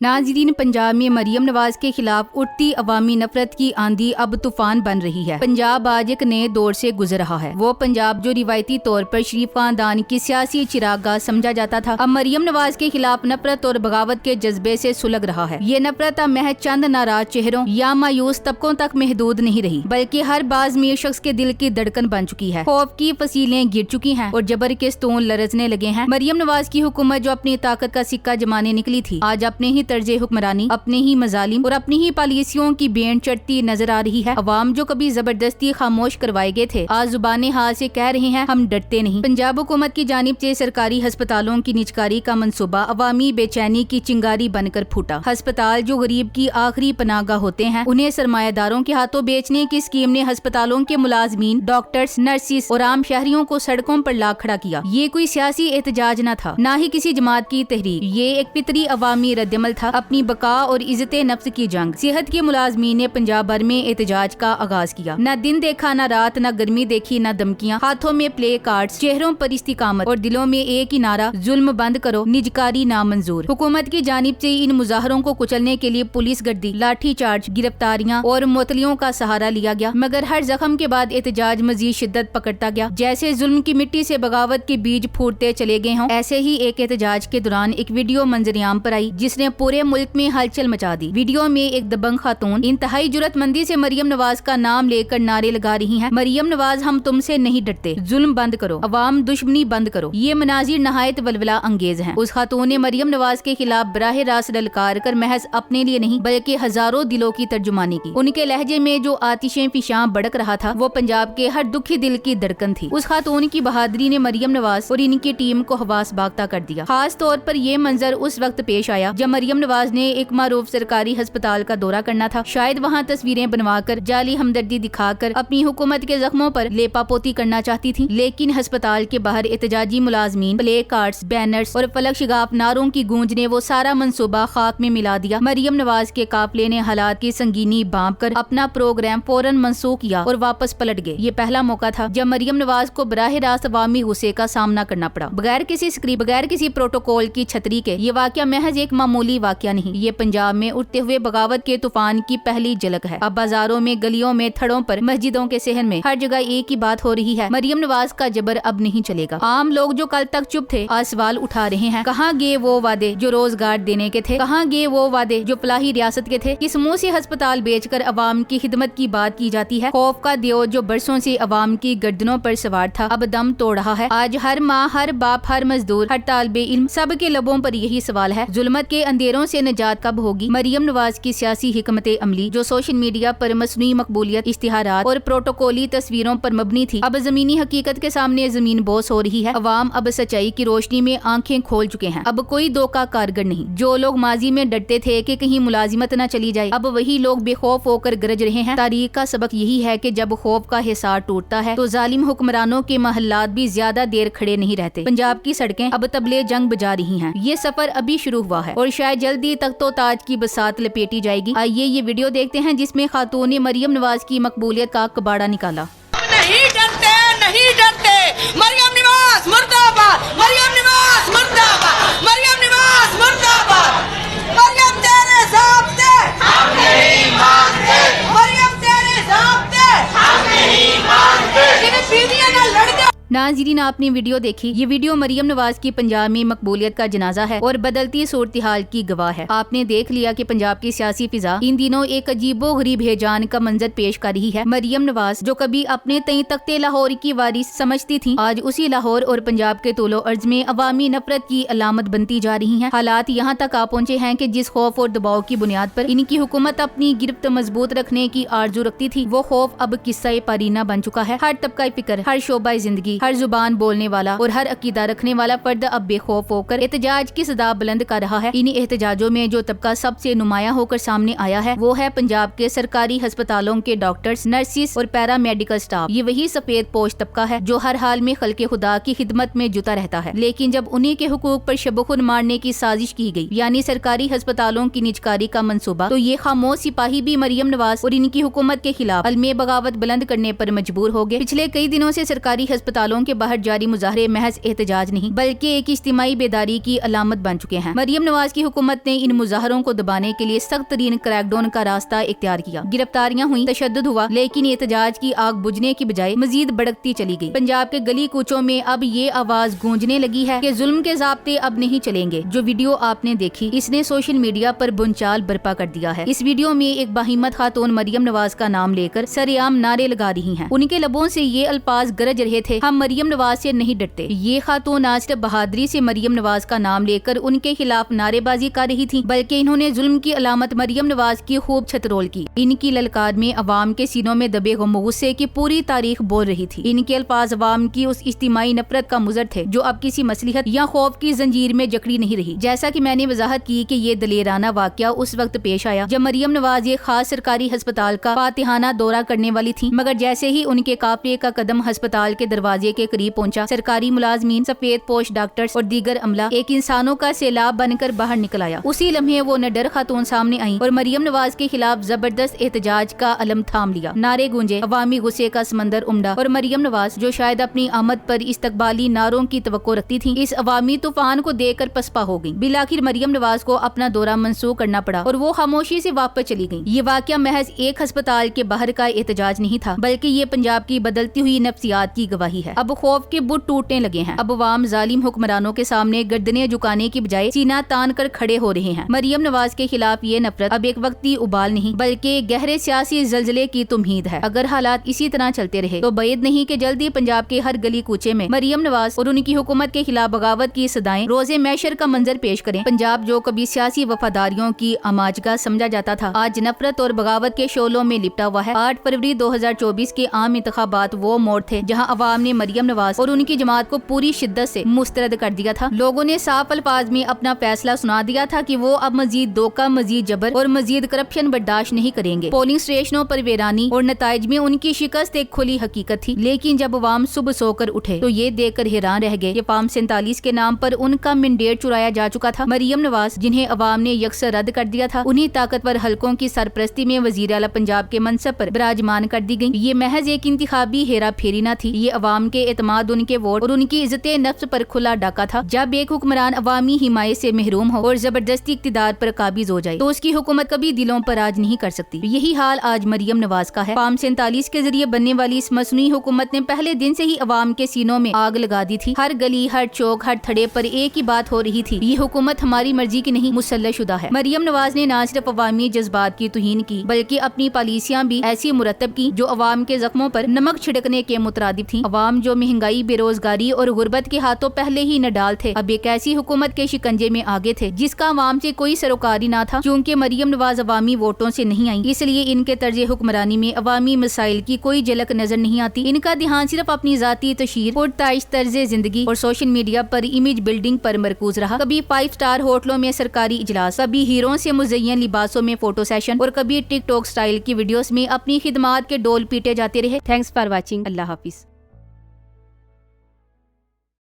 नाज़रीन, पंजाब में मरियम नवाज के खिलाफ उठती अवामी नफरत की आंधी अब तूफान बन रही है। पंजाब आज एक नए दौर से गुजर रहा है। वो पंजाब जो रिवायती तौर पर शरीफ खानदान की सियासी चिरागगाह समझा जाता था, अब मरियम नवाज के खिलाफ नफरत और बगावत के जज्बे से सुलग रहा है। ये नफरत अब महज चंद नाराज चेहरों या मायूस तबकों तक महदूद नहीं रही, बल्कि हर बाज़मीर शख्स के दिल की धड़कन बन चुकी है। खौफ की फसीलें गिर चुकी हैं और जबर के स्तून लरजने लगे हैं। मरियम नवाज की हुकूमत जो अपनी ताकत का सिक्का जमाने निकली थी, आज अपने ही तर्ज हुक्मरानी, अपने ही मजालिम और अपनी ही पॉलिसियों की बेंड चढ़ती नजर आ रही है। अवाम जो कभी जबरदस्ती खामोश करवाए गए थे, आज जुबाने हाल से कह रहे हैं हम डरते नहीं। पंजाब हुकूमत की जानिब से सरकारी अस्पतालों की निजकारी का मंसूबा अवामी बेचैनी की चिंगारी बनकर फूटा। अस्पताल जो गरीब की आखिरी पनाहगाह होते हैं, उन्हें सरमायादारों के हाथों बेचने की स्कीम ने अस्पतालों के मुलाजमीन, डॉक्टर्स, नर्सिस और आम शहरियों को सड़कों पर ला खड़ा किया। ये कोई सियासी एहतजाज न था, न ही किसी जमात की तहरीक। ये एक फितरी अवामी रद्दमल था, अपनी बका और इज्जत नफ्स की जंग। सेहत के मुलाजमीन ने पंजाब भर में एहतजाज का आगाज किया। न दिन देखा, न रात, न गर्मी देखी, न धमकियां, हाथों में प्ले कार्ड्स, चेहरों पर इस्तिकामत और दिलों में एक ही नारा, जुल्म बंद करो, निजकारी नामंजूर। हुकूमत की जानिब से इन मुजाहरों को कुचलने के लिए पुलिस गर्दी, लाठी चार्ज, गिरफ्तारियां और मुअत्तलियों का सहारा लिया गया, मगर हर जख्म के बाद एहतजाज मजीद शिद्दत पकड़ता गया। जैसे जुल्म की मिट्टी से बगावत के बीज फूटते चले गए हों, ऐसे ही एक एहतजाज के दौरान एक वीडियो मंजरियाम पर आई, जिसने पूरे मुल्क में हलचल मचा दी। वीडियो में एक दबंग खातून इंतहाई जुर्रतमंदी से मरियम नवाज का नाम लेकर नारे लगा रही हैं, मरियम नवाज हम तुमसे नहीं डरते, जुल्म बंद करो, अवाम दुश्मनी बंद करो। ये मनाजिर नहायत वलवला अंगेज हैं। उस खातून ने मरियम नवाज के खिलाफ बराह रास्त ललकार कर महज अपने लिए नहीं बल्कि हजारों दिलों की तर्जुमानी की। उनके लहजे में जो आतिशें फिशां भड़क रहा था, वो पंजाब के हर दुखी दिल की धड़कन थी। उस खातून की बहादुरी ने मरियम नवाज और इनकी टीम को हवास बागता कर दिया। खास तौर पर ये मंजर उस वक्त पेश आया जब मरियम नवाज ने एक मारूफ सरकारी अस्पताल का दौरा करना था। शायद वहाँ तस्वीरें बनवाकर, जाली हमदर्दी दिखाकर अपनी हुकूमत के जख्मों पर लेपापोती करना चाहती थी, लेकिन अस्पताल के बाहर एहतजाजी मुलाजमीन, प्ले कार्ड्स, बैनर्स और फलक शिगाफ नारों की गूंज ने वो सारा मंसूबा खाक में मिला दिया। मरियम नवाज के काफिले ने हालात की संगीनी भांप कर अपना प्रोग्राम फौरन मनसूख किया और वापस पलट गए। ये पहला मौका था जब मरियम नवाज को बराह रास्त अवामी गुस्से का सामना करना पड़ा, बगैर किसी स्क्रिप्ट, बगैर किसी प्रोटोकॉल की छतरी के। ये वाकया महज एक मामूली वाकया नहीं, ये पंजाब में उठते हुए बगावत के तूफान की पहली झलक है। अब बाजारों में, गलियों में, थड़ों पर, मस्जिदों के शहर में, हर जगह एक ही बात हो रही है, मरियम नवाज का जबर अब नहीं चलेगा। आम लोग जो कल तक चुप थे, आज सवाल उठा रहे हैं, कहाँ गए वो वादे जो रोजगार देने के थे, कहाँ गए वो वादे जो फलाही रियासत के थे। किस मुंह से अस्पताल बेचकर अवाम की खिदमत की बात की जाती है। खौफ का दियो जो बरसों से अवाम की गर्दनों पर सवार था, अब दम तोड़ रहा है। आज हर माँ, हर बाप, हर मजदूर, हर तालिबे इल्म, सब के लबों पर यही सवाल है, जुल्मत के अंधेरों से निजात कब होगी। मरियम नवाज की सियासी हिकमत अमली जो सोशल मीडिया पर मसनूई मकबूलियत, इश्तिहारात और प्रोटोकॉली तस्वीरों पर मबनी थी, अब जमीनी हकीकत के सामने जमीन बोस हो रही है। अवाम अब सच्चाई की रोशनी में आंखें खोल चुके हैं। अब कोई धोखा कारगर नहीं। जो लोग माजी में डरते थे कि कहीं मुलाजिमत न चली जाए, अब वही लोग बेखौफ होकर गरज रहे हैं। तारीख का सबक यही है कि जब खौफ का हिसार टूटता है तो जालिम हुक्मरानों के महल्लात भी ज्यादा देर खड़े नहीं रहते। पंजाब की सड़कें अब तबले जंग बजा रही हैं। ये सफर अभी शुरू हुआ है और शायद जल्दी तक तो ताज की बसात लपेटी जाएगी। आइए ये वीडियो देखते हैं जिसमें खातून ने मरियम नवाज की मकबूलियत का कबाड़ा निकाला। नहीं डरते, नहीं डरते, मरियम नवाज मुर्दाबाद, मरियम नवाज मुर्दाबाद, मरियम नवाज मुर्दाबाद, मरियम तेरे सामने हम नहीं मानते, मरियम तेरे सामने हम नहीं मानते, जिन्हें बीवियां ना लड़के। नाज़रीन, आपने वीडियो देखी। ये वीडियो मरियम नवाज की पंजाब में मकबूलियत का जनाजा है और बदलती सूरत हाल की गवाह है। आपने देख लिया कि पंजाब की सियासी फिजा इन दिनों एक अजीबो गरीब हेजान का मंजर पेश कर रही है। मरियम नवाज जो कभी अपने तई तख्ते लाहौर की वारिस समझती थी, आज उसी लाहौर और पंजाब के तोलो अर्ज में अवामी नफरत की अलामत बनती जा रही है। हालात यहाँ तक आ पहुँचे हैं कि जिस खौफ और दबाव की बुनियाद पर इनकी हुकूमत अपनी गिरफ्त मजबूत रखने की आरजू रखती थी, वो खौफ अब किस्सा पारीना बन चुका है। हर तबका फिक्र, हर शोबा जिंदगी, हर जुबान बोलने वाला और हर अकीदा रखने वाला फर्द अब बेखौफ होकर एहतजाज की सदा बुलंद कर रहा है। इन एहतजाजों में जो तबका सबसे नुमाया होकर सामने आया है, वो है पंजाब के सरकारी अस्पतालों के डॉक्टर्स, नर्सिस और पैरा मेडिकल स्टाफ। ये वही सफेद पोश तबका है जो हर हाल में खल्के खुदा की खिदमत में जुटा रहता है। लेकिन जब उन्हीं के हुकूक पर शबखुन मारने की साजिश की गई, यानी सरकारी अस्पतालों की निजकारी का मंसूबा, तो ये खामोश सिपाही भी मरियम नवाज और इनकी हुकूमत के खिलाफ अलमे बगावत बुलंद करने पर मजबूर हो गए। पिछले कई दिनों से सरकारी अस्पतालों ہسپتالوں کے باہر جاری مظاہرے محض احتجاج نہیں بلکہ ایک اجتماعی بیداری کی علامت بن چکے ہیں۔ مریم نواز کی حکومت نے ان مظاہروں کو دبانے کے لیے سخت ترین کریک ڈاؤن کا راستہ اختیار کیا۔ گرفتاریاں ہوئیں، تشدد ہوا، لیکن احتجاج کی آگ بجھنے کی بجائے مزید بڑھتی چلی گئی۔ پنجاب کے گلی کوچوں میں اب یہ آواز گونجنے لگی ہے کہ ظلم کے ضابطے اب نہیں چلیں گے۔ جو ویڈیو آپ نے دیکھی اس نے سوشل میڈیا پر بنچال برپا کر دیا ہے۔ اس ویڈیو میں ایک باہمت خاتون مریم نواز کا نام لے کر سر عام نعرے لگا رہی ہیں۔ ان کے لبوں سے یہ الفاظ گرج رہے تھے، ہم مریم نواز سے نہیں ڈرتے۔ یہ خاتون نہ صرف بہادری سے مریم نواز کا نام لے کر ان کے خلاف نعرے بازی کر رہی تھی بلکہ انہوں نے ظلم کی علامت مریم نواز کی خوب چھترول کی۔ ان کی للکار میں عوام کے سینوں میں دبے غم و غصے کی پوری تاریخ بول رہی تھی۔ ان کے الفاظ عوام کی اس اجتماعی نفرت کا مظہر تھے جو اب کسی مصلحت یا خوف کی زنجیر میں جکڑی نہیں رہی۔ جیسا کہ میں نے وضاحت کی کہ یہ دلیرانہ واقعہ اس وقت پیش آیا جب مریم نواز ایک خاص سرکاری ہسپتال کا فاتحانہ دورہ کرنے والی تھی، مگر جیسے ہی ان کے قافلے کا قدم ہسپتال کے دروازے کے قریب پہنچا، سرکاری ملازمین، سفید پوش ڈاکٹرز اور دیگر عملہ ایک انسانوں کا سیلاب بن کر باہر نکل آیا۔ اسی لمحے وہ نڈر خاتون سامنے آئیں اور مریم نواز کے خلاف زبردست احتجاج کا علم تھام لیا۔ نعرے گونجے، عوامی غصے کا سمندر امڈا اور مریم نواز جو شاید اپنی آمد پر استقبالی نعروں کی توقع رکھتی تھیں، اس عوامی طوفان کو دیکھ کر پسپا ہو گئیں۔ بالآخر مریم نواز کو اپنا دورہ منسوخ کرنا پڑا اور وہ خاموشی سے واپس چلی گئیں۔ یہ واقعہ محض ایک ہسپتال کے باہر کا احتجاج نہیں تھا بلکہ یہ پنجاب کی بدلتی ہوئی نفسیات کی گواہی ہے۔ اب خوف کے بت ٹوٹنے لگے ہیں۔ اب عوام ظالم حکمرانوں کے سامنے گردنیں جھکانے کی بجائے سینہ تان کر کھڑے ہو رہے ہیں۔ مریم نواز کے خلاف یہ نفرت اب ایک وقتی ابال نہیں بلکہ گہرے سیاسی زلزلے کی تمہید ہے۔ اگر حالات اسی طرح چلتے رہے تو بعید نہیں کہ جلدی پنجاب کے ہر گلی کوچے میں مریم نواز اور ان کی حکومت کے خلاف بغاوت کی صدائیں روز محشر کا منظر پیش کریں۔ پنجاب جو کبھی سیاسی وفاداریوں کی اماجگاہ سمجھا جاتا تھا، آج نفرت اور بغاوت کے شعلوں میں لپٹا ہوا ہے۔ 8 فروری 2024 کے عام انتخابات وہ موڑ تھے جہاں عوام نے مریم نواز اور ان کی جماعت کو پوری شدت سے مسترد کر دیا تھا۔ لوگوں نے صاف الفاظ میں اپنا فیصلہ سنا دیا تھا کہ وہ اب مزید دھوکہ، مزید جبر اور مزید کرپشن برداشت نہیں کریں گے۔ پولنگ اسٹیشنوں پر ویرانی اور نتائج میں ان کی شکست ایک کھلی حقیقت تھی، لیکن جب عوام صبح سو کر اٹھے تو یہ دیکھ کر حیران رہ گئے کہ فارم 47 کے نام پر ان کا مینڈیٹ چرایا جا چکا تھا۔ مریم نواز جنہیں عوام نے یکسر رد کر دیا تھا، انہیں طاقتور حلقوں کی سرپرستی میں وزیر اعلیٰ پنجاب کے منصب پر براجمان کر دی گئی۔ یہ محض ایک انتخابی ہیرا پھیری نہ تھی، یہ عوام کے اعتماد، ان کے ووٹ اور ان کی عزت نفس پر کھلا ڈاکہ تھا۔ جب ایک حکمران عوامی حمایت سے محروم ہو اور زبردستی اقتدار پر قابض ہو جائے تو اس کی حکومت کبھی دلوں پر راج نہیں کر سکتی۔ یہی حال آج مریم نواز کا ہے۔ فارم 47 کے ذریعے بننے والی اس مصنوعی حکومت نے پہلے دن سے ہی عوام کے سینوں میں آگ لگا دی تھی۔ ہر گلی، ہر چوک، ہر تھڑے پر ایک ہی بات ہو رہی تھی، یہ حکومت ہماری مرضی کی نہیں، مسلح شدہ ہے۔ مریم نواز نے نہ صرف عوامی جذبات کی توہین کی بلکہ اپنی پالیسیاں بھی ایسی مرتب کی جو عوام کے زخموں پر نمک چھڑکنے کے مترادف تھیں۔ عوام جو مہنگائی، بے روزگاری اور غربت کے ہاتھوں پہلے ہی نڈال تھے، اب ایک ایسی حکومت کے شکنجے میں آگے تھے جس کا عوام سے کوئی سروکاری نہ تھا۔ چونکہ مریم نواز عوامی ووٹوں سے نہیں آئیں، اس لیے ان کے طرز حکمرانی میں عوامی مسائل کی کوئی جھلک نظر نہیں آتی۔ ان کا دھیان صرف اپنی ذاتی تشہیر، پرتعش طرز زندگی اور سوشل میڈیا پر امیج بلڈنگ پر مرکوز رہا۔ کبھی 5 اسٹار ہوٹلوں میں سرکاری اجلاس، کبھی ہیروں سے مزین لباسوں میں فوٹو سیشن اور کبھی ٹک ٹاک سٹائل کی ویڈیوز میں اپنی خدمات کے ڈول پیٹے جاتے رہے۔ Thanks for watching. اللہ حافظ۔